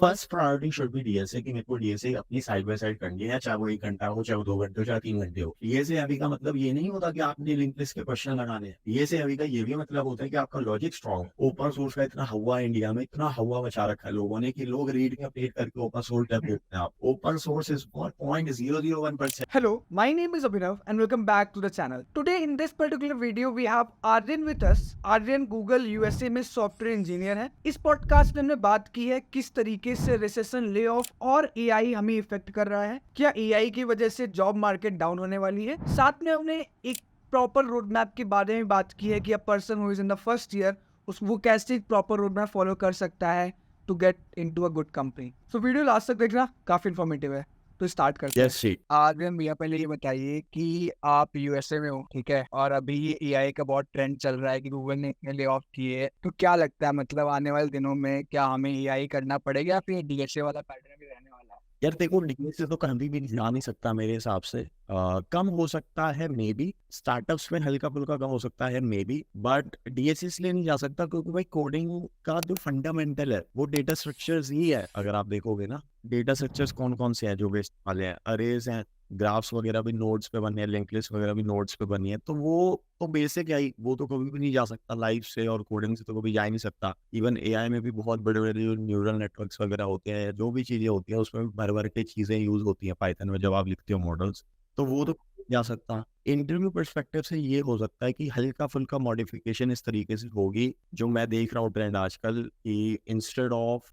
First priority should be DSA कि मेरे को डीएसए अपनी साइड बाय साइड करनी है, चाहे वो 1 घंटा हो, चाहे वो 2 घंटे हो, चाहे 3 घंटे हो। डीएसए अभी का मतलब ये नहीं होता कि आपने लिंक लिस्ट के क्वेश्चन लगाने हैं। डीएसए अभी का ये भी मतलब होता है कि आपका लॉजिक स्ट्रांग है। ओपन सोर्स का इतना हवा इंडिया में, इतना हवा मचा रखा है लोगों ने कि लोग रीड के अपडेट करके ओपन सोर्स डेव देखते हैं। आप open source is 0.001%। Hello, my name is Abhinav and welcome back to the channel. Today in this particular video we have Aryan with us. Aryan Google USA में software engineer है। इस podcast में हमने बात की है किस तरीके से रिसेशन, ले ऑफ और एआई हमें इफेक्ट कर रहा है। क्या एआई की वजह से जॉब मार्केट डाउन होने वाली है। साथ में हमने एक प्रॉपर रोड मैप के बारे में बात की है कि a person who is in the first year वो कैसे एक प्रॉपर रोड मैप फॉलो कर सकता है to get into a good company. So video last तक देखना, काफी इन्फॉर्मेटिव है। तो स्टार्ट करते हैं। यस सी। आर्यन भैया, पहले ये बताइए कि आप यूएसए में हो, ठीक है, और अभी ये एआई का बहुत ट्रेंड चल रहा है कि गूगल ने इतने ले ऑफ किए, तो क्या लगता है, मतलब आने वाले दिनों में क्या हमें एआई करना पड़ेगा या फिर डीएसए वाला पैटर्न भी रहने वाला है? यार देखो, डीएसए तो कभी भी जा नहीं सकता मेरे हिसाब से। कम हो सकता है मे बी, स्टार्टअप्स में हल्का फुल्का कम हो सकता है मे बी, बट डीएसए इसलिए नहीं जा सकता क्योंकि भाई कोडिंग का जो फंडामेंटल है वो डेटा स्ट्रक्चर्स ही है। अगर आप देखोगे ना, डेटा स्ट्रक्चर्स कौन कौन से हैं जो बेस्ड वाले हैं, अरेज हैं, ग्राफ्स वगैरह भी नोड्स पे बने हैं, लिंक लिस्ट वगैरह भी नोड्स पे बनी है, तो वो तो बेसिक है ही, वो तो कभी भी नहीं जा सकता लाइफ से, और कोडिंग से तो कभी जा ही नहीं सकता। इवन एआई में भी बहुत बड़े बड़े जो न्यूरल नेटवर्क्स वगैरह होते हैं, जो भी चीजें होती हैं उसमें भी भर भर के चीजें यूज होती हैं पाइथन में जब आप लिखते हो मॉडल्स, तो वो तो जा सकता। इंटरव्यू पर्सपेक्टिव से ये हो सकता है कि हल्का फुल्का मॉडिफिकेशन इस तरीके से होगी, जो मैं देख रहा हूँ ट्रेंड आजकल, कि इंस्टेड ऑफ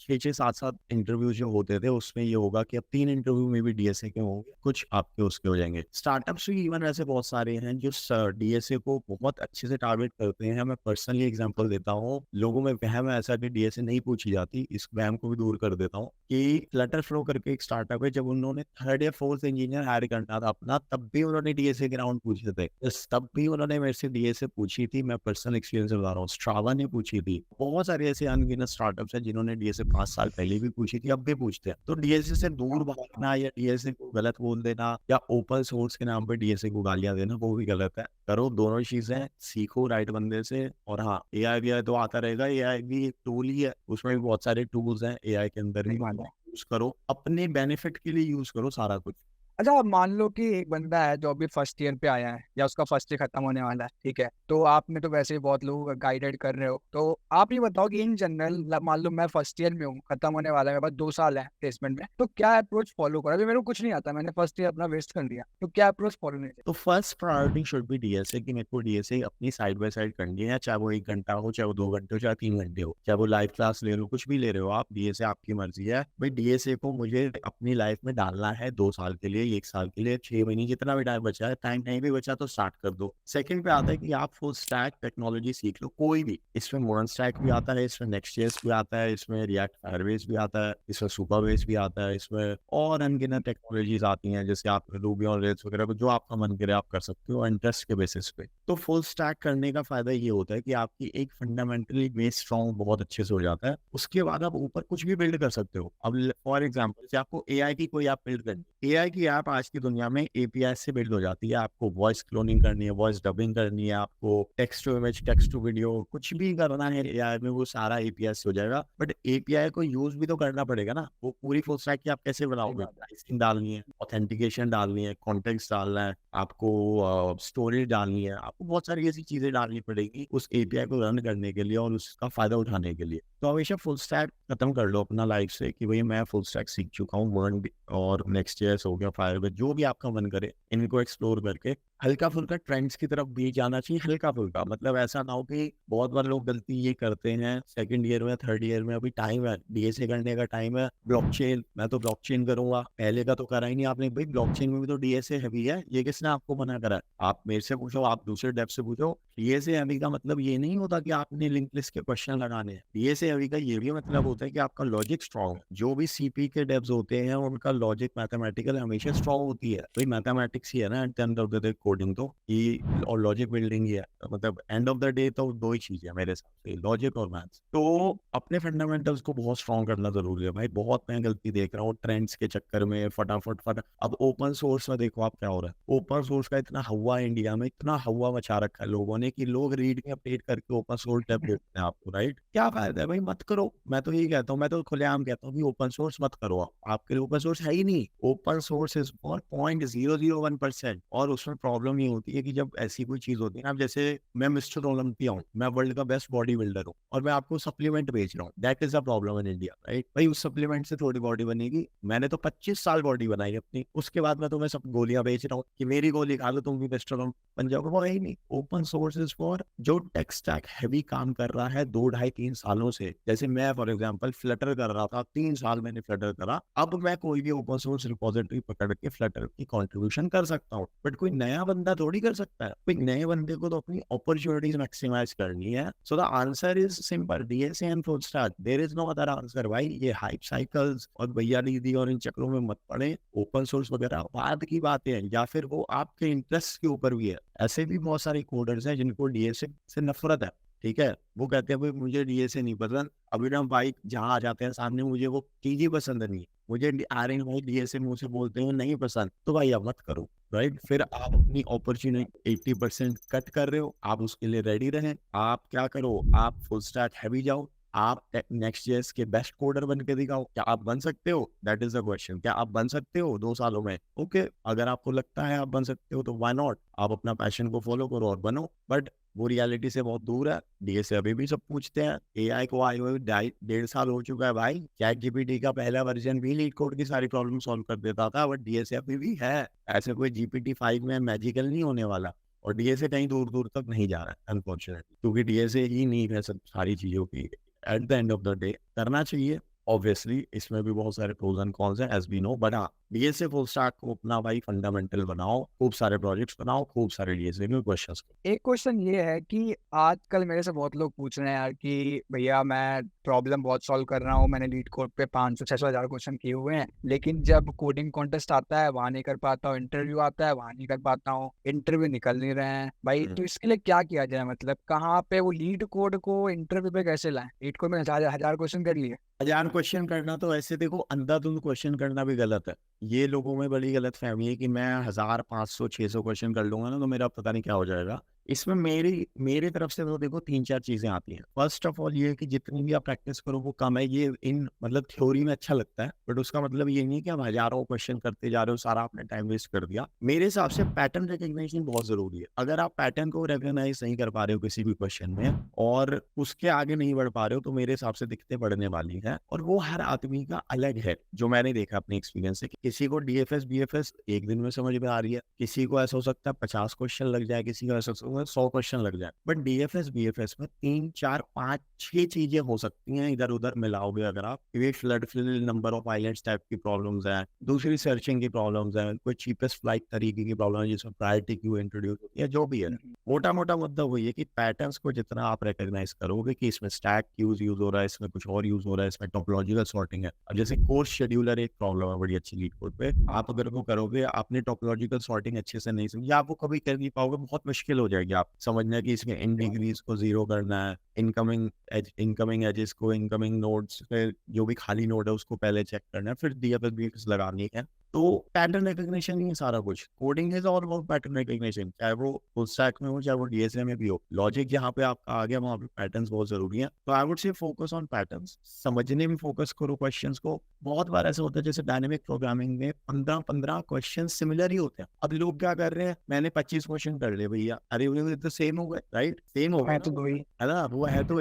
6-6 7-7 इंटरव्यू जो होते थे उसमें ये होगा कि अब 3 इंटरव्यू में भी डीएसए के होंगे, कुछ आपके उसके हो जाएंगे। स्टार्टअप्स भी इवन ऐसे बहुत सारे हैं जो डीएसए को बहुत अच्छे से टारगेट करते हैं। मैं पर्सनली एग्जांपल देता हूँ, लोगों में वहम है ऐसा कि डीएसए नहीं पूछी जाती, इस वहम को भी दूर कर देता हूँ कि फ्लटर फ्लो करके एक स्टार्टअप है, जब उन्होंने 3rd या 4th इंजीनियर हायर करना था अपना, तब भी उन्होंने डीएसए के राउंड पूछे थे। तब भी उन्होंने मेरे से डीएसए पूछी थी। मैं पर्सनल एक्सपीरियंस बता रहा हूँ, स्ट्रावा ने पूछी थी। बहुत सारे ऐसे अनगिनत स्टार्टअप्स हैं जिन्होंने डीएसए 5 साल पहले भी पूछी थी, अब भी पूछते हैं। तो डीएसए से दूर भागना या डीएसए को गलत बोल देना या ओपन सोर्स के नाम पे डीएसए को गालियां देना, वो भी गलत है। करो दोनों चीजें, सीखो राइट बंदे से। और हाँ, एआई भी तो आता रहेगा, एआई भी एक टूल ही है, उसमें भी बहुत सारे टूल्स हैं एआई के अंदर भी। यूज करो, अपने बेनिफिट के लिए यूज करो सारा कुछ। अच्छा, अब मान लो कि एक बंदा है जो अभी फर्स्ट ईयर पे आया है या उसका फर्स्ट ईयर खत्म होने वाला है, ठीक है, तो आपने तो वैसे ही बहुत लोगों का गाइडेड कर रहे हो, तो आप ये बताओ कि इन जनरल मान लो मैं फर्स्ट ईयर में हूँ, खत्म होने वाला है, मेरे पास 2 साल है प्लेसमेंट में, तो क्या अप्रोच फॉलो करा? अभी मेरे को कुछ नहीं आता, मैंने फर्स्ट ईयर अपना वेस्ट कर दिया, तो क्या अप्रोच फॉलो नहीं चाहिए? तो first priority should be DSA कि मेरे को डीएसए अपनी साइड बाय साइड करनी है, चाहे वो 1 घंटा हो, चाहे वो 2 घंटे हो, चाहे 3 घंटे हो, चाहे वो लाइव क्लास ले रहे हो, कुछ भी ले रहे हो आप, डीएसए आपकी मर्जी है भाई। डीएसए को मुझे अपनी लाइफ में डालना है 2 साल के लिए, 1 साल के लिए, 6 महीने, जितना भी टाइम बचा है। टाइम नहीं भी बचा तो स्टार्ट कर दो। सेकंड पे आता है कि आप फुल स्टैक टेक्नोलॉजी सीख लो, कोई भी। इसमें मॉडर्न स्टैक भी आता है, इसमें नेक्स्ट.जेएस भी आता है, इसमें रिएक्ट फायरबेस भी आता है, इसमें सुपरबेस भी आता है, इसमें और अनगिनत टेक्नोलॉजीज आती हैं, जैसे आप रूबी ऑन रेल्स वगैरह, जो आपका मन करे आप कर सकते हो इंटरेस्ट के बेसिस पे। तो फुल स्टैक करने का फायदा ये होता है कि आपकी एक फंडामेंटली बेस स्ट्रॉन्ग बहुत अच्छे से हो जाता है। उसके बाद आप ऊपर कुछ भी बिल्ड कर सकते हो। अब फॉर एग्जाम्पल से आपको एआई की कोई ऐप बिल्ड करनी है, एआई की ऐप आज की दुनिया में एपीआई से बिल्ड हो जाती है। आपको वॉइस क्लोनिंग करनी है, वॉइस डबिंग करनी है, आपको text to image, text to video, कुछ भी करना है एआई में, वो सारा एपीआई से हो जाएगा। बट एपीआई को यूज भी तो करना पड़ेगा ना। वो पूरी फुल स्टैक की आप कैसे बनाओगे? प्राइसिंग डालनी है, ऑथेंटिकेशन डालनी है, कॉन्टेक्स्ट डालना है, आपको स्टोरेज डालनी है, आपको बहुत सारी ऐसी चीजें डालनी पड़ेगी उस एपीआई को रन करने के लिए और उसका फायदा उठाने के लिए। तो हमेशा फुल स्टैक खत्म कर लो अपना लाइफ से कि भाई मैं फुल स्टैक सीख चुका हूँ, वर्न और नेक्स्ट.जेएस हो गया, फायरबेस, जो भी आपका मन करे, इनको एक्सप्लोर करके हल्का फुल्का ट्रेंड्स की तरफ भी जाना चाहिए। हल्का फुल्का मतलब ऐसा ना हो कि बहुत बार लोग गलती ये करते हैं, सेकंड ईयर में, थर्ड ईयर में, अभी टाइम है, डीएसए करने का टाइम है, ब्लॉकचेन, मैं तो ब्लॉकचेन करूंगा, पहले का तो करा ही नहीं आपने। भाई ब्लॉकचेन में भी तो डीएसए हैवी है, ये किसने आपको मना करा? आप मेरे से पूछो, आप दूसरे डेव से पूछो। डीएसए हैवी का मतलब ये नहीं होता कि आपने लिंक लिस्ट के क्वेश्चन लगाने हैं। डीएसए हैवी का ये भी मतलब होता है कि आपका लॉजिक स्ट्रॉन्ग है। जो भी सीपी के डेव्स होते हैं उनका लॉजिक मैथमेटिकल हमेशा स्ट्रॉन्ग होती है। भाई मैथमेटिक्स ही है ना at the end of the day, coding तो ये और लॉजिक बिल्डिंग ही है। मतलब एंड ऑफ द डे तो 2 ही चीजें है मेरे हिसाब से, लॉजिक और मैथ्स। तो अपने फंडामेंटल्स को बहुत स्ट्रॉन्ग करना जरूरी है भाई। बहुत मैं गलती देख रहा हूँ ट्रेंड्स के चक्कर में, फटाफट अब ओपन सोर्स में देखो आप क्या हो रहा है। ओपन सोर्स का इतना हवा इंडिया में, इतना हवा मचा रखा है लोगों होने की लोग रीड में अपडेट करके ओपन सोर्स टैब देते हैं आपको, राइट? क्या फायदा है भाई, मत करो। मैं तो यही कहता हूँ, मैं तो खुलेआम कहता हूँ कि ओपन सोर्स मत करो आप। आपके लिए ओपन सोर्स है ही नहीं। Open source is for 0.001%। और उसमें प्रॉब्लम ये होती है कि जब ऐसी कोई चीज होती है ना, अब जैसे मैं मिस्टर ओलंपिया हूँ, मैं वर्ल्ड का बेस्ट बॉडी बिल्डर हूँ और मैं आपको सप्लीमेंट बेच रहा हूँ, that is a problem in India, right? भाई उस सप्लीमेंट से थोड़ी बॉडी बनेगी। मैंने तो 25 साल बॉडी बनाई अपनी, उसके बाद मैं तुम्हें सब गोलियां बेच रहा हूँ कि मेरी गोली खा लो तुम भी मिस्टर बन जाओगे, वो है ही नहीं। ओपन सोर्स इज फॉर जो टेक स्टैक हैवी काम कर रहा है 2 ढाई 3 सालों से। जैसे मैं फॉर एग्जांपल फ्लटर कर रहा था, 3 साल मैंने फ्लटर करा। अब मैं कोई भी ओपन सोर्स रिपोजिटरी पकड़ के फ्लटर की कंट्रीब्यूशन कर सकता हूँ, बट कोई नया बंदा थोड़ी कर सकता है। कोई नए बंदे को तो अपनी अपॉर्चुनिटीज मैक्सिमाइज करनी है। So the answer is simple, DSA and full stack, there is no other answer भाई। ये हाइप साइकिल्स और भैया दीदी और इन चक्रों में मत पड़े। ओपन सोर्स वगैरह बाद की बातें हैं, या फिर वो आपके इंटरेस्ट के ऊपर भी है। ऐसे भी बहुत सारे कोडर्स हैं जिनको डीएसए से नफरत है, ठीक है? वो कहते हैं भाई मुझे डीएसए नहीं पसंद। अभिनव भाई जहाँ आ जाते हैं सामने, मुझे वो चीज ही पसंद नहीं है, मुझे आर्यन भाई डीएसए मुंह से बोलते हैं नहीं पसंद, तो भाई अब मत करो, राइट? फिर आप अपनी अपॉर्चुनिटी 80% कट कर रहे हो, आप उसके लिए रेडी रहें। आप क्या करो, आप फुल स्टैक हैवी जाओ, आप नेक्स्ट जेएस के बेस्ट कोडर बन के दिखाओ। क्या आप बन सकते हो? That is the question. क्या आप बन सकते हो 2 सालों में? ओके, अगर आपको लगता है आप बन सकते हो तो व्हाई नॉट, आप अपना पैशन को फॉलो करो और बनो। बट वो रियलिटी से बहुत दूर है। डीएसए अभी भी सब पूछते हैं। एआई को आए हुए 1.5 साल हो चुका है भाई। चैट जीपीटी का पहला वर्जन भी लीड कोड की सारी प्रॉब्लम सॉल्व कर देता था, बट डीएसए अभी भी है। ऐसे कोई जीपीटी 5 में मैजिकल नहीं होने वाला। और डीएसए कहीं दूर दूर तक नहीं जा रहा है अनफॉर्चुनेटली, क्योंकि डीएसए ही नीड है सब सारी चीजों की। At the end of the day करना चाहिए। ऑब्वियसली इसमें भी बहुत सारे प्रोज एंड कॉन्स हैं एज वी नो, बट हाँ, डीएसए फुल स्टैक को अपना भाई फंडामेंटल बनाओ, खूब सारे प्रोजेक्ट्स बनाओ, खूब सारे डीएसए के क्वेश्चंस। एक क्वेश्चन ये है कि आजकल मेरे से बहुत लोग पूछ रहे हैं यार कि भैया मैं प्रॉब्लम बहुत सॉल्व कर रहा हूँ, मैंने लीड कोड पे 500-600 हज़ार क्वेश्चन किए हुए हैं, लेकिन जब कोडिंग कॉन्टेस्ट आता है वहाँ नहीं कर पाता हूँ, इंटरव्यू आता है वहाँ नहीं कर पाता हूँ, इंटरव्यू निकल नहीं रहे हैं भाई। तो इसके लिए क्या किया जाए, मतलब कहाँ पे वो लीड कोड को इंटरव्यू पे कैसे लाएं? लीड कोड में हजार क्वेश्चन कर लिए। 1000 क्वेश्चन करना तो ऐसे देखो, अंधाधुंध क्वेश्चन करना भी गलत है। ये लोगों में बड़ी गलत फहमी है कि मैं 1000 500 600 क्वेश्चन कर लूंगा ना तो मेरा पता नहीं क्या हो जाएगा। इसमें मेरी तरफ से तो देखो 3-4 चीजें आती हैं। फर्स्ट ऑफ ऑल ये कि जितनी भी आप प्रैक्टिस करो वो कम है। ये इन मतलब थ्योरी में अच्छा लगता है, बट उसका मतलब ये नहीं कि आप हजारों क्वेश्चन करते जा रहे हो, सारा आपने टाइम वेस्ट कर दिया। मेरे हिसाब से पैटर्न रिकग्निशन बहुत जरूरी है। अगर आप पैटर्न को रिकॉग्नाइज नहीं कर पा रहे हो किसी भी क्वेश्चन में और उसके आगे नहीं बढ़ पा रहे हो, तो मेरे हिसाब से दिक्कतें बढ़ने वाली है। और वो हर आदमी का अलग है। जो मैंने देखा अपने एक्सपीरियंस से, किसी को डीएफएस बीएफएस एक दिन में समझ में आ रही है, किसी को ऐसा हो सकता है 50 क्वेश्चन लग जाए, किसी को ऐसा हो सकता है 100 क्वेश्चन लग जाए। बट डीएफएस बीएफएस में 3 4 5 6 चीजें हो सकती हैं इधर उधर मिलाओगे अगर आप। एक flood fill number of islands type की प्रॉब्लम्स है, दूसरी सर्चिंग की प्रॉब्लम्स है, कोई चीपेस्ट फ्लाइट तरीके की प्रॉब्लम है जिसमें प्रायोरिटी क्यू इंट्रोड्यूस होती है, जो भी है। मोटा मोटा मुद्दा वही है कि पैटर्न्स को जितना आप रिकॉग्नाइज करोगे कि इसमें स्टैक यूज हो रहा है, इसमें कुछ और यूज हो रहा है, इसमें टोपोलॉजिकल सॉर्टिंग है। अब जैसे कोर्स शेड्यूलर एक प्रॉब्लम है बड़ी अच्छी लीड कोड पे। आप अगर वो करोगे, आपने टोपोलॉजिकल सॉर्टिंग अच्छे से नहीं समझी, आप वो कभी कर नहीं पाओगे, बहुत मुश्किल हो जाएगी आप समझना कि इसमें इन डिग्रीज को 0 करना है, इनकमिंग एजेस को, इनकमिंग नोड्स पे जो भी खाली नोड है उसको पहले चेक करना है, फिर डीएफएस बीएफएस लगानी है। तो पैटर्न रिकग्निशन ही है सारा कुछ। Coding is all about pattern recognition, चाहे वो फुल स्टैक में हो चाहे वो डीएसए में भी हो। लॉजिक जहाँ पे आपका आ गया वहाँ पे पैटर्न्स बहुत जरूरी है। तो I would say focus on patterns, समझने में फोकस करो क्वेश्चंस को। बहुत बार ऐसा होता है जैसे डायनेमिक प्रोग्रामिंग में 15 क्वेश्चन सिमिलर ही होते हैं। अब लोग क्या कर रहे हैं, मैंने 25 क्वेश्चन कर लिए भैया, अरे वो तो सेम हो गए, राइट? सेम हो गए तो दो ही है ना, वो है तो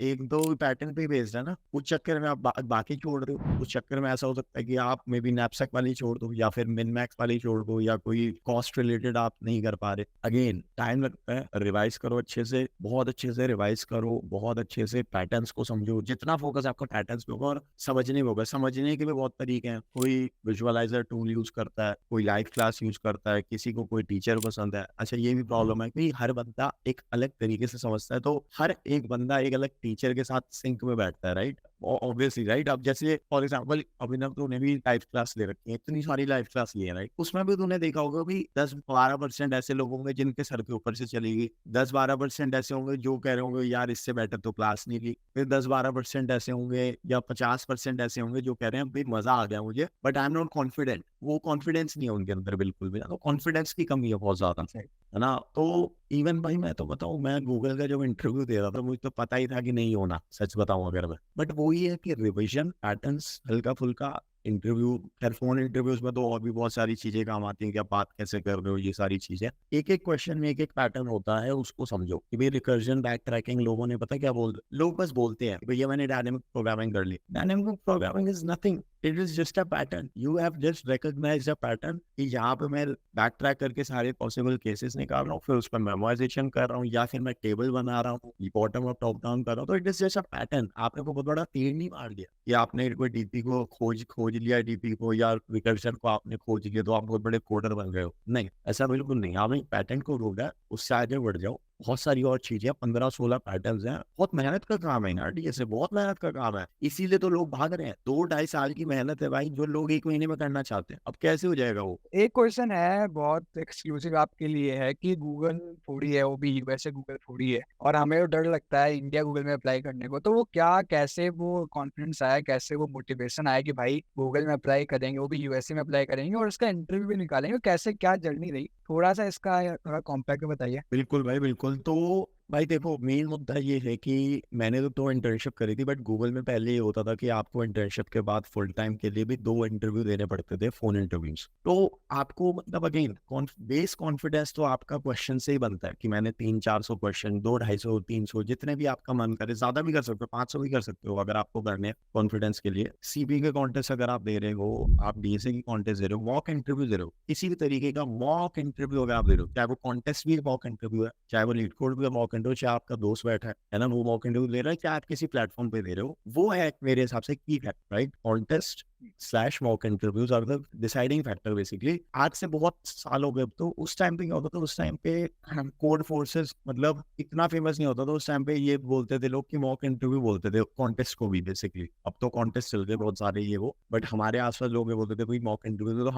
एक दो पैटर्न पे बेस्ड है ना। उस चक्कर में आप बाकी छोड़ रहे हो। उस चक्कर में ऐसा हो सकता है कि आप मे बी नैपसैक वाली छोड़ दो या फिर मिन मैक्स वाली छोड़ दो, या कोई कॉस्ट रिलेटेड आप नहीं कर पा रहे। अगेन टाइम लगता है, रिवाइज करो अच्छे से, बहुत अच्छे से रिवाइज करो, बहुत अच्छे से पैटर्न्स को समझो। जितना फोकस आपका पैटर्न्स पे होगा और समझने में होगा। समझने के भी बहुत तरीके हैं, कोई विजुअलाइजर टूल यूज करता है, कोई लाइव क्लास यूज करता है, किसी को कोई टीचर पसंद है। अच्छा ये भी प्रॉब्लम है कि हर बंदा एक अलग तरीके से समझता है, तो हर एक बंदा एक अलग टीचर के साथ सिंक में बैठता है, राइट? Obviously right. अब जैसे फॉर एग्जांपल अभिनव तूने भी लाइव क्लास ले रखी है, इतनी सारी लाइव क्लास ली है, राइट? उसमें भी तूने देखा होगा भी 10-12% ऐसे लोग होंगे जिनके सर के ऊपर से चलेगी, 10-12% ऐसे होंगे जो कह रहे होंगे यार इससे बेटर तो क्लास नहीं ली, फिर 10-12% ऐसे होंगे या 50% ऐसे होंगे जो कह रहे हैं भाई मजा आ गया मुझे, but I am not confident. वो कॉन्फिडेंस नहीं है उनके अंदर बिल्कुल भी, तो कॉन्फिडेंस की कमी है बहुत ज्यादा। है ना। तो इवन भाई मैं तो बताऊं, मैं गूगल का जब इंटरव्यू दे रहा था मुझे तो पता ही था कि नहीं होना, सच बताऊं अगर मैं, बट वो ही है कि रिविजन पैटर्न्स हल्का फुल्का इंटरव्यू, खैर फोन इंटरव्यूज में तो और भी बहुत सारी चीजें काम आती हैं कि आप बात कैसे कर रहे हो, ये सारी चीजें एक एक क्वेश्चन में एक एक पैटर्न होता है, उसको समझो कि भाई रिकर्जन बैक ट्रैकिंग लोगों ने पता क्या बोल, लोग बस बोलते हैं कि भैया मैंने डायनेमिक प्रोग्रामिंग कर ली, dynamic programming is nothing, it is just a pattern, you have just recognized a pattern कि यहाँ पे मैं बैक ट्रैक करके सारे पॉसिबल केसेस निकाल रहा हूँ, फिर उस पर मेमोराइजेशन कर रहा हूँ, या फिर मैं टेबल बना रहा हूँ, बॉटम अप टॉप डाउन कर रहा हूँ, तो it is just a pattern. आपने को बहुत बड़ा तीर नहीं मार दिया या आपने कोई डीपी को खोज लिया, डीपी को या रिकर्जन को आपने खोज लिया तो आप बहुत बड़े कोडर बन गए हो, नहीं, ऐसा बिल्कुल नहीं। आपने पैटर्न को ढूंढा, उससे आगे बढ़ जाओ। बहुत सारी और चीजें, 15-16 पैटर्न्स हैं, बहुत मेहनत का काम है यार, डीएसए बहुत मेहनत का काम है, इसीलिए तो लोग भाग रहे हैं। 2-2.5 साल की मेहनत है भाई, जो लोग 1 महीने में करना चाहते हैं, अब कैसे हो जाएगा वो। एक क्वेश्चन है बहुत एक्सक्लूसिव आपके लिए है कि गूगल थोड़ी है, वो भी यूएसए गूगल थोड़ी है, और हमें तो डर लगता है इंडिया गूगल में अप्लाई करने को, तो वो क्या, कैसे वो कॉन्फिडेंस आया, कैसे वो मोटिवेशन आया कि भाई गूगल में अप्लाई करेंगे, वो भी यूएसए में अप्लाई करेंगे और उसका इंटरव्यू भी निकालेंगे, कैसे क्या जर्नी रही, थोड़ा सा इसका थोड़ा कॉम्पैक्ट में बताइए। बिल्कुल भाई बिल्कुल। तो भाई देखो, मेन मुद्दा ये है कि मैंने तो इंटर्नशिप करी थी, बट गूगल में पहले ये होता था कि आपको इंटर्नशिप के बाद फुल टाइम के लिए भी 2 इंटरव्यू देने पड़ते थे, फोन इंटरव्यूज। तो आपको मतलब अगेन बेस कॉन्फिडेंस तो आपका क्वेश्चन से ही बनता है कि मैंने 300-400 क्वेश्चन, 200-250-300 जितने भी आपका मन करे, ज्यादा भी कर सकते हो, 500 भी कर सकते हो अगर आपको करने हैं कॉन्फिडेंस के लिए। सीपी के कॉन्टेस्ट अगर आप दे रहे हो, आप डीएसए की कॉन्टेस्ट दे रहे हो, मॉक इंटरव्यू दे रहे हो, किसी भी तरीके का मॉक इंटरव्यू अगर आप दे रहे हो, चाहे वो कॉन्टेस्ट भी मॉक इंटरव्यू है, चाहे वो लीड कोड भी मॉक इंटरव्यू, चाहे आपका दोस्त बैठा है ना वो मॉक इंटरव्यू दे रहा है, चाहे आप किसी प्लेटफॉर्म पे दे रहे हो, वो है मेरे हिसाब से key factor, right. Contest slash mock interviews are the deciding factor basically. आज से बहुत साल हो गए, तो उस टाइम पे क्या होता था, उस टाइम पे कोड फोर्सेस मतलब इतना फेमस नहीं होता था, उस टाइम पे ये बोलते थे लोग कि मॉक इंटरव्यू बोलते थे कॉन्टेस्ट को भी बेसिकली। अब तो कॉन्टेस्ट चल गए बहुत सारे ये वो, बट हमारे आसपास लोग ये बोलते थे भाई मॉक इंटरव्यू, तो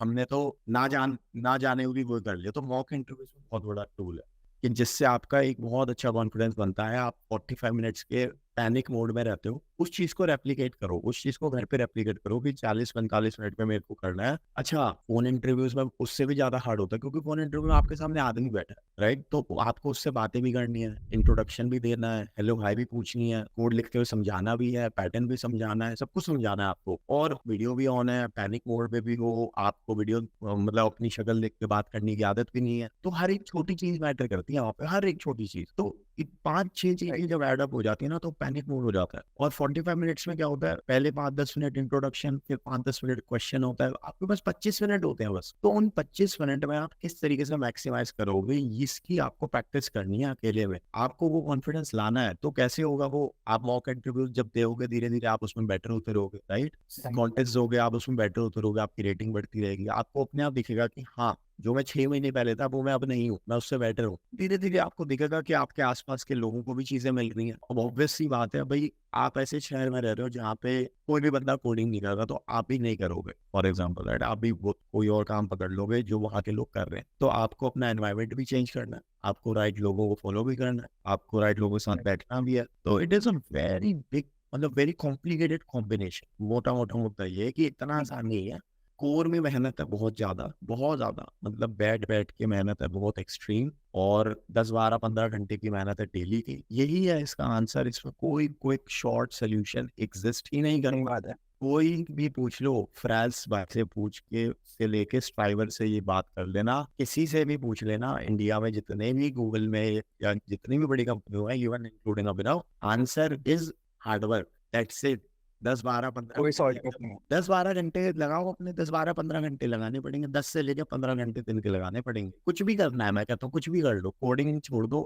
हमने तो ना जाने हुए भी वो कर लिया। तो मॉक इंटरव्यू बहुत बड़ा टूल है कि जिससे आपका एक बहुत अच्छा कॉन्फिडेंस बनता है। आप 45 मिनट्स के पैनिक मोड में रहते हो, उस चीज को रेप्लिकेट करो, उस चीज को घर पे रेप्लिकेट करो कि 40-45 मिनट में मेरे को करना है। अच्छा, फोन इंटरव्यूज में उससे भी ज्यादा हार्ड होता है, क्योंकि फोन इंटरव्यू में आपके सामने आदमी बैठा है, राइट। तो आपको उससे बातें भी करनी है, इंट्रोडक्शन भी देना है, हेलो हाय भी पूछनी है, कोड लिखते हुए समझाना भी है, पैटर्न भी समझाना है, सब कुछ समझाना है आपको। और वीडियो भी ऑन है, पैनिक मोड पे भी हो, आपको वीडियो मतलब अपनी शक्ल देख के बात करने की आदत भी नहीं है। तो हर एक छोटी चीज मैटर करती है वहाँ पे, हर एक छोटी चीज। तो 5-6 चीजें जब एडअप हो जाती है ना, तो पैनिक मोड हो जाता है। और 45 मिनट्स में क्या होता है, पहले 5-10 मिनट इंट्रोडक्शन, फिर 5-10 मिनट क्वेश्चन होता है, आपके पास 25 मिनट होते हैं बस। तो उन 25 मिनट में आप किस तरीके से मैक्सिमाइज करोगे, इसकी आपको प्रैक्टिस करनी है अकेले में। आपको वो कॉन्फिडेंस लाना है, तो कैसे होगा वो, आप मॉक इंटरव्यू जब दोगे धीरे धीरे आप उसमें बेटर होते रहोगे, राइट। कॉन्टेस्ट दोगे आप उसमें बेटर होते रहोगे, आपकी रेटिंग बढ़ती रहेगी, आपको अपने आप दिखेगा कि हाँ, जो मैं 6 महीने पहले था वो मैं अब नहीं हूँ, मैं उससे बेटर हूँ। धीरे धीरे आपको दिखेगा कि आपके आसपास के लोगों को भी चीजें मिल रही हैं। अब ऑब्वियस सी बात है भाई, आप ऐसे शहर में रह रहे हो जहाँ पे कोई भी बंदा कोडिंग नहीं कर रहा, तो आप भी नहीं करोगे फॉर एग्जाम्पल, राइट। आप भी कोई और काम पकड़ लोगे जो वहाँ के लोग कर रहे हैं। तो आपको अपना एनवायरमेंट भी चेंज करना है, आपको राइट लोगों को फॉलो भी करना है, आपको राइट लोगों के साथ बैठना भी है। तो it is a very big, मतलब वेरी कॉम्प्लिकेटेड कॉम्बिनेशन। मोटा मोटा मुद्दा ये है कि इतना आसान नहीं है। कोर में मेहनत है बहुत ज्यादा, मतलब बैठ बैठ के मेहनत है बहुत एक्सट्रीम, और 10-12-15 घंटे की मेहनत है डेली की। यही है इसका आंसर, इसमें कोई क्विक शॉर्ट सोल्यूशन एग्जिस्ट ही नहीं करेगा। कोई भी पूछ लो, फ्रांस भाई से पूछ के से लेके स्ट्राइवर से ये बात कर लेना, किसी से भी पूछ लेना, इंडिया में जितने भी गूगल में या जितनी भी बड़ी कंपनी है, even including Abhinav, answer is hard work, that's it. 10-12-15 कोई शॉर्टकट नहीं। 10-12 घंटे लगाओ, अपने 10-12-15 घंटे लगाने पड़ेंगे, 10 से लेकर 15 घंटे दिन के लगाने पड़ेंगे। कुछ भी करना है, मैं कहता हूँ कुछ भी कर लो, कोडिंग छोड़ दो।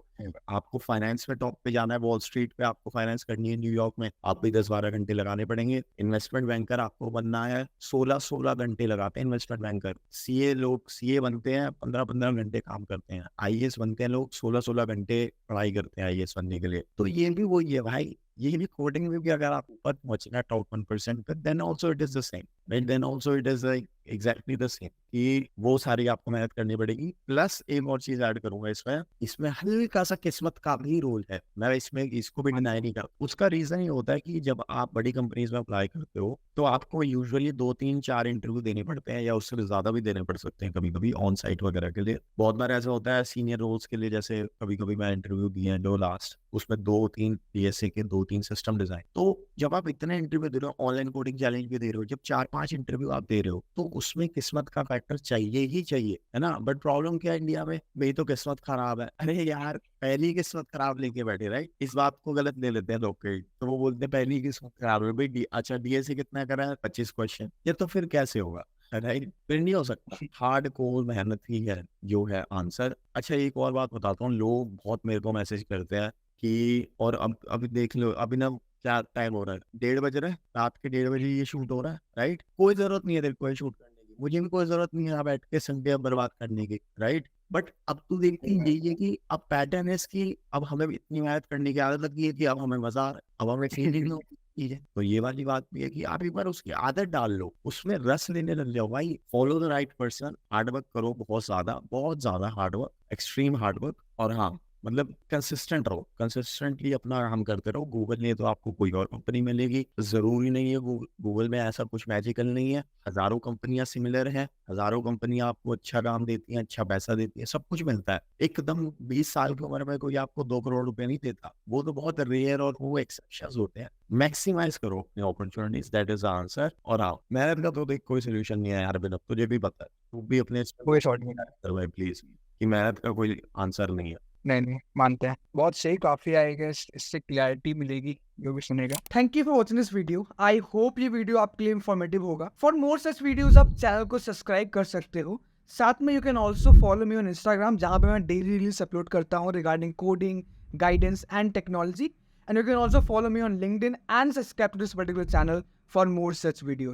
आपको फाइनेंस में टॉप पे जाना है, वॉल स्ट्रीट पे आपको फाइनेंस करनी है न्यूयॉर्क में, आप भी 10-12 घंटे लगाने पड़ेंगे। इन्वेस्टमेंट बैंकर आपको बनना है, 16-16 घंटे लगाते हैं इन्वेस्टमेंट बैंकर। सीए बनते हैं, 15-15 घंटे काम करते हैं। आईएएस बनते हैं लोग, 16-16 घंटे पढ़ाई करते हैं आईएएस बनने के लिए। तो ये भी वही है भाई, ये भी कोडिंग में भी अगर आप ऊपर पहुंचना टॉप 1% पे, then also it is the same, right. Then also it is like exactly the same कि वो सारी आपको मेहनत करनी पड़ेगी। प्लस एक और चीज ऐड करूंगा इसमें, इसमें हल्का सा किस्मत का भी रोल है, मैं इसमें इसको भी डिनाई नहीं करता। उसका रीजन ये होता है कि जब आप बड़ी कंपनीज में अप्लाई करते हो तो आपको यूजुअली 2-3-4 इंटरव्यू देने पड़ते हैं, या उससे भी ज्यादा भी देने पड़ सकते हैं कभी कभी ऑन साइट वगैरह के लिए। बहुत बार ऐसा होता है सीनियर रोल्स के लिए, जैसे कभी कभी मैं इंटरव्यू दिए हैं जो लास्ट, उसमें 2-3 डीएसए के 2-3 सिस्टम डिजाइन। तो जब आप इतने इंटरव्यू दे रहे हो, ऑनलाइन कोडिंग चैलेंज भी दे रहे हो, जब 4-5 इंटरव्यू आप दे रहे हो, तो उसमें किस्मत का फैक्टर चाहिए ही चाहिए, है ना। बट प्रॉब्लम क्या है इंडिया में, भाई तो किस्मत खराब है। अरे यार पहली किस्मत खराब लेके बैठे, राइट। इस बात को गलत ले लेते हैं लोग कई, तो वो बोलते हैं पहली किस्मत खराब है भाई। अच्छा डीएसए कितना करा है, 25 क्वेश्चन, ये तो फिर कैसे होगा, राइट। फिर नहीं हो सकता। हार्ड कोर मेहनत ही है जो है आंसर। अच्छा एक और बात बताता हूँ, लोग बहुत मेरे को मैसेज करते हैं कि, और अब अभी देख लो, अभी ना क्या टाइम हो रहा है, 1:30 बज रहा है, रात के 1:30 बजे ये शूट हो रहा है, राइट। कोई जरूरत नहीं है तेरे को शूट करने की, मुझे भी कोई जरूरत नहीं है यहाँ बैठ के संडे बर्बाद करने की, राइट। बट अब तो देखती यही है कि अब पैटर्न है इसकी, अब हमें इतनी मेहनत करने की आदत लगी है कि अब हमें मजा आ रहा है, अब हमें फीलिंग होती है। तो ये वाली बात भी है कि आप एक बार उसकी आदत डाल लो, उसमें रस लेने लग जाओ भाई। Follow the right person, hard work करो, बहुत ज्यादा hard work, extreme hard work. और हाँ मतलब कंसिस्टेंट रहो, कंसिस्टेंटली अपना काम करते रहो। गूगल नहीं तो आपको कोई और कंपनी मिलेगी, जरूरी नहीं है गूगल में ऐसा कुछ मैजिकल नहीं है। हजारों कंपनियां सिमिलर हैं, हजारों कंपनियां आपको अच्छा काम देती हैं, अच्छा पैसा देती है, सब कुछ मिलता है। एकदम 20 साल की उम्र में कोई आपको 2 करोड़ रुपए नहीं देता, वो तो बहुत रेयर और वो एक्सेप्शंस होते हैं। मैक्सिमाइज करो अपने opportunities, that is the answer. और हाँ मेहनत का तो देख कोई सोल्यूशन नहीं है यार बिना, तुझे भी पता है, तू भी अपने कोई शॉर्ट नहीं। प्लीज, कि मेहनत का कोई आंसर नहीं है। नहीं मानते हैं, बहुत सही, काफी आएगा, इससे क्लैरिटी मिलेगी जो भी सुनेगा। Thank you for watching this video. I hope ये वीडियो आपके लिए इन्फॉर्मेटिव होगा। फॉर मोर सच वीडियोस आप चैनल को सब्सक्राइब कर सकते हो। साथ में you can also follow me on Instagram, जहाँ पे मैं डेली रील्स अपलोड करता हूँ regarding coding, guidance and technology. And you can also follow me on LinkedIn and subscribe to this particular channel for more such videos.